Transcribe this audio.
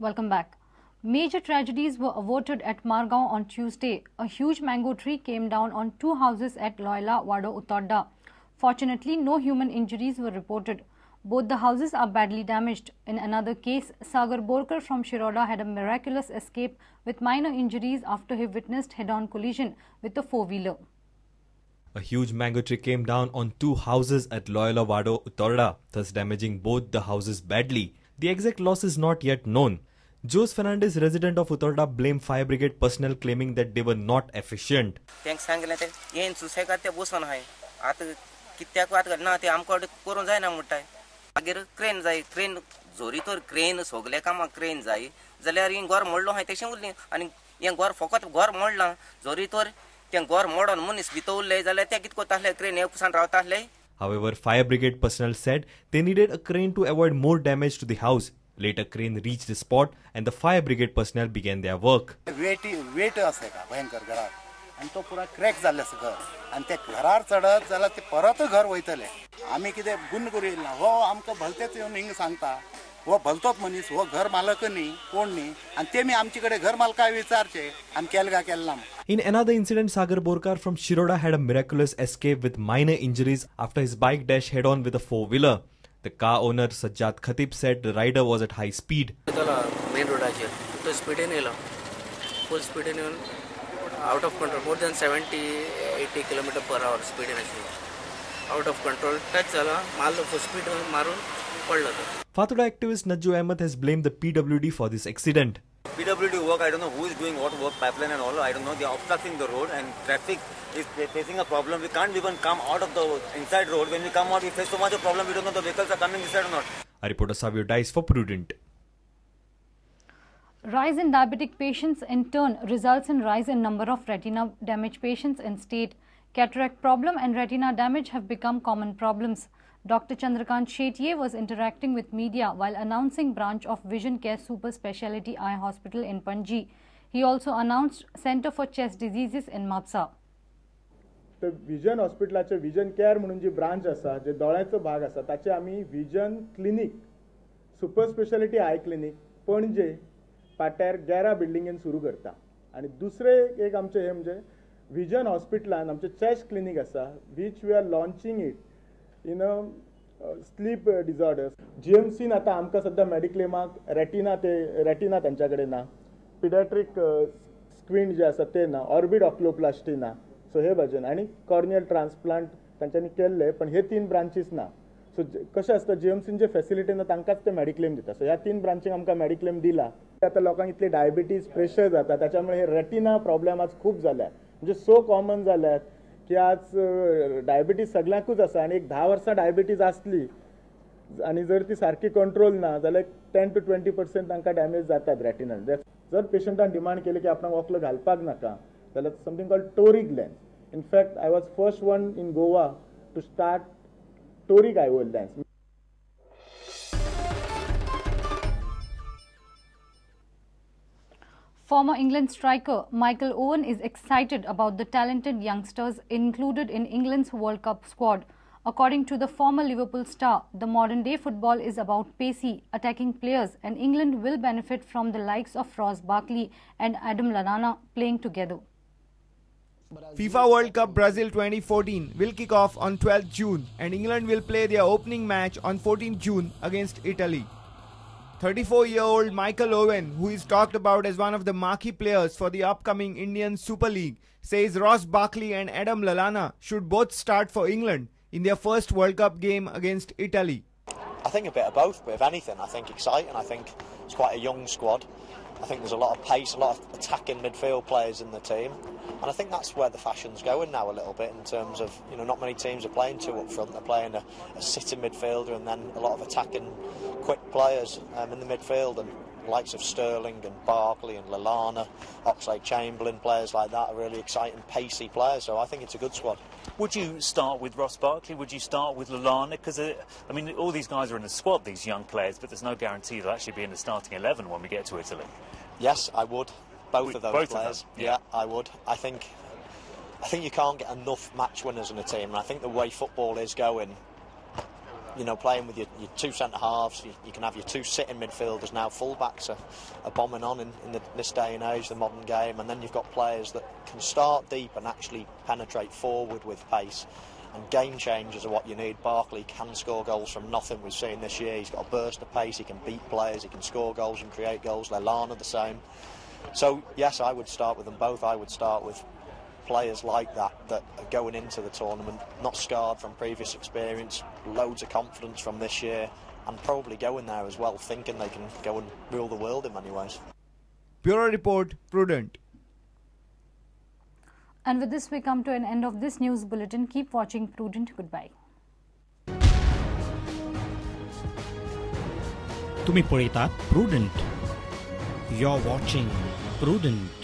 Welcome back. Major tragedies were averted at Margao on Tuesday. A huge mango tree came down on two houses at Loyola Wado Uttodda. Fortunately, no human injuries were reported. Both the houses are badly damaged. In another case, Sagar Borkar from Shiroda had a miraculous escape with minor injuries after he witnessed head-on collision with a four-wheeler. A huge mango tree came down on two houses at Loyola Wado Uttodda, thus damaging both the houses badly. The exact loss is not yet known. Jose Fernandez, resident of Uttodda, blamed fire brigade personnel, claiming that they were not efficient. However, fire brigade personnel said they needed a crane to avoid more damage to the house. Later, crane reached the spot and the fire brigade personnel began their work. Weight असे का भयंकर घरात आणि तो पुरा crack झाले घर आणि त्या घरार चढत झाला ते परत घर वयतले आम्ही किती गुण करू ना हो आमका भलतेच येऊन हिंग सांगता हो भलतोच मनीस हो घर मालक नी कोण नी आणि ते मी आमच्याकडे घर मालका विचारचे आणि केलगा केलना. In another incident, Sagar Borkar from Shiroda had a miraculous escape with minor injuries after his bike dashed head-on with a four-wheeler. The car owner Sajjad Khatib said the rider was at high speed. Main road to speed full speed out of control, more than 70-80 km per hour speed out of control. Touch zala mal full speed marun padla. Fatuda activist Najju Ahmed has blamed the PWD for this accident. PWD work, I don't know who is doing what work, pipeline and all, I don't know, they are obstructing the road and traffic is facing a problem. We can't even come out of the inside road. When we come out, we face so much of problem, we don't know the vehicles are coming this side or not. A reporter Savio Dice for Prudent. Rise in diabetic patients in turn results in rise in number of retina damage patients in state. Cataract problem and retina damage have become common problems. Dr. Chandrakant Shetye was interacting with media while announcing branch of Vision Care Super Speciality Eye Hospital in Panji. He also announced Center for Chest Diseases in Mapsa. The Vision Hospital Vision Care म्हणून जी branch असा जे डोळ्याचो भाग असा ताचे आम्ही vision clinic super speciality eye clinic पणजे पाट्यार 11 बिल्डिंगेन सुरू करता आणि दुसरे एक आमचे हे म्हणजे विजन हॉस्पिटलान आमचे चेस्ट क्लिनिक असा which we are launching it in a sleep disorders. GMC आता आमका सध्या मेडिक्लेमाक रेटिना त्यांच्याकडे ना पिडियाट्रिक स्क्वीन जे असा ते ना ऑर्बिट ऑक्लोप्लास्टी ना सो हे भजन आणि कॉर्नियल ट्रान्सप्लांट त्यांच्यानी केल्ले पण हे तीन ब्रांचेस ना सो कशें आसता जीएमसीचे फॅसिलिटी ना तांकांच ते मेडिक्लेम दिता सो ह्या तीन ब्रांचीक आमकां मेडिक्लेम दिला. आता लोकांक इतले डायबिटीज प्रेशर जाता त्याच्यामुळे हे रेटिना प्रॉब्लेम आज खूप झाल्या म्हणजे सो कॉमन झाल्यात की आज डायबिटीज सगळ्यांकूच आसा आणि एक 10 वर्सां डायबिटीज असली आणि जर ती सारखी कंट्रोल ना जाल्यार 10 to 20% तांकां डॅमेज जातात रेटिनल. जर पेशंटान डिमांड केले की आपण वॉकलो घालपाक नाका जाल्यार something called toric lens. In fact, I was first one in Goa to start toric IOL lens. Former England striker Michael Owen is excited about the talented youngsters included in England's World Cup squad. According to the former Liverpool star, the modern-day football is about pacy, attacking players, and England will benefit from the likes of Barkley and Lallana playing together. FIFA World Cup Brazil 2014 will kick off on 12th June and England will play their opening match on 14th June against Italy. 34-year-old Michael Owen, who is talked about as one of the marquee players for the upcoming Indian Super League, says Barkley and Lallana should both start for England in their first World Cup game against Italy. I think a bit of both, but if anything, I think exciting. I think it's quite a young squad. I think there's a lot of pace, a lot of attacking midfield players in the team. And I think that's where the fashion's going now a little bit in terms of, not many teams are playing two up front. They're playing a sitting midfielder and then a lot of attacking quick players in the midfield, and likes of Sterling and Barkley and Lallana, Oxlade-Chamberlain, players like that are really exciting, pacey players. So I think it's a good squad. Would you start with Barkley? Would you start with Lallana? Because, I mean, all these guys are in the squad, these young players, but there's no guarantee they'll actually be in the starting 11 when we get to Italy. Yes, I would. Both of those players. Yeah, I would. I think you can't get enough match winners in a team, and I think the way football is going, you know, playing with your two centre-halves, you can have your two sitting midfielders now, full-backs are bombing on in this day and age, the modern game, and then you've got players that can start deep and actually penetrate forward with pace. And game changers are what you need. Barkley can score goals from nothing. We've seen this year. He's got a burst of pace. He can beat players. He can score goals and create goals. Lallana the same. So yes, I would start with them both. I would start with players like that are going into the tournament, not scarred from previous experience, loads of confidence from this year, and probably going there as well, thinking they can go and rule the world in many ways. Bureau Report, Prudent. And with this, we come to an end of this news bulletin. Keep watching Prudent. Goodbye. तुम्ही पळयतात Prudent. You're watching Prudent.